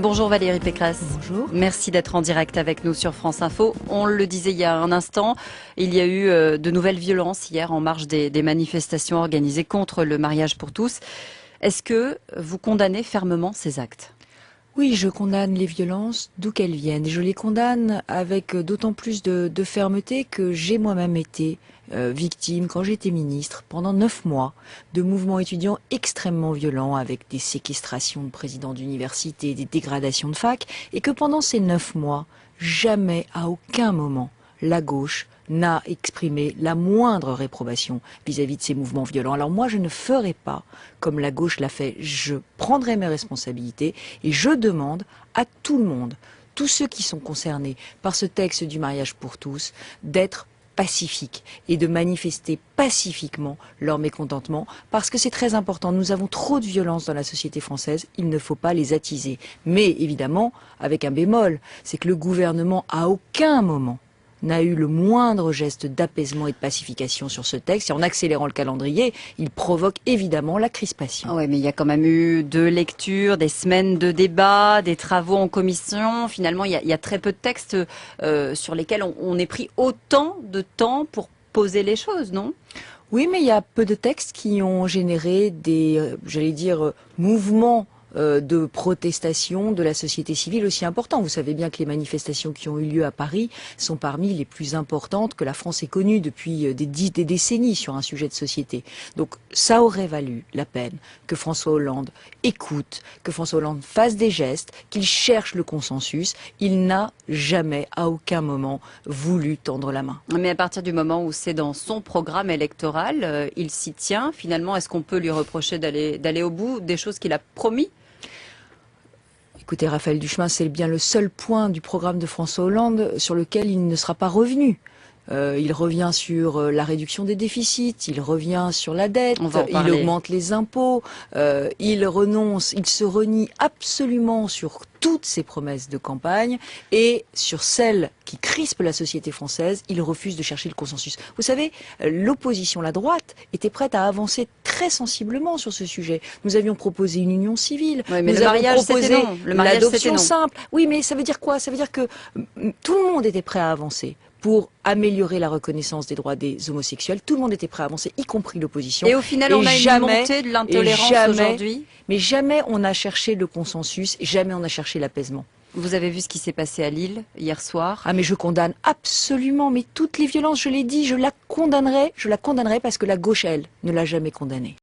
Bonjour Valérie Pécresse. Bonjour. Merci d'être en direct avec nous sur France Info. On le disait il y a un instant, il y a eu de nouvelles violences hier en marge des manifestations organisées contre le mariage pour tous. Est-ce que vous condamnez fermement ces actes ? Oui, je condamne les violences d'où qu'elles viennent. Je les condamne avec d'autant plus de fermeté que j'ai moi-même été victime, quand j'étais ministre, pendant 9 mois, de mouvements étudiants extrêmement violents avec des séquestrations de présidents d'université, des dégradations de fac, et que pendant ces 9 mois, jamais, à aucun moment, la gauche n'a exprimé la moindre réprobation vis-à-vis de ces mouvements violents. Alors moi, je ne ferai pas comme la gauche l'a fait. Je prendrai mes responsabilités et je demande à tout le monde, tous ceux qui sont concernés par ce texte du mariage pour tous, d'être pacifiques et de manifester pacifiquement leur mécontentement, parce que c'est très important. Nous avons trop de violence dans la société française, il ne faut pas les attiser. Mais évidemment, avec un bémol, c'est que le gouvernement, à aucun moment, n'a eu le moindre geste d'apaisement et de pacification sur ce texte. Et en accélérant le calendrier, il provoque évidemment la crispation. Ah ouais, mais il y a quand même eu 2 lectures, des semaines de débats, des travaux en commission. Finalement, il y a très peu de textes sur lesquels on ait pris autant de temps pour poser les choses, non ? Oui, mais il y a peu de textes qui ont généré des, mouvements de protestation de la société civile aussi importants. Vous savez bien que les manifestations qui ont eu lieu à Paris sont parmi les plus importantes que la France ait connues depuis des décennies sur un sujet de société. Donc ça aurait valu la peine que François Hollande écoute, que François Hollande fasse des gestes, qu'il cherche le consensus. Il n'a jamais, à aucun moment, voulu tendre la main. Mais à partir du moment où c'est dans son programme électoral, il s'y tient. Finalement, est-ce qu'on peut lui reprocher d'aller au bout des choses qu'il a promis ? Écoutez, Raphaël Duchemin, c'est bien le seul point du programme de François Hollande sur lequel il ne sera pas revenu. Il revient sur la réduction des déficits, il revient sur la dette, il augmente les impôts, il se renie absolument sur toutes ses promesses de campagne et sur celles qui crispent la société française, il refuse de chercher le consensus. Vous savez, l'opposition, la droite, était prête à avancer très sensiblement sur ce sujet. Nous avions proposé une union civile, oui, mais nous avions proposé l'adoption simple. Oui, mais ça veut dire quoi? Ça veut dire que tout le monde était prêt à avancer pour améliorer la reconnaissance des droits des homosexuels. Tout le monde était prêt à avancer, y compris l'opposition. Et au final, on a une montée de l'intolérance aujourd'hui. Mais jamais on a cherché le consensus, jamais on a cherché l'apaisement. Vous avez vu ce qui s'est passé à Lille hier soir? Ah mais je condamne absolument, mais toutes les violences, je l'ai dit, je la condamnerai parce que la gauche, elle, ne l'a jamais condamnée.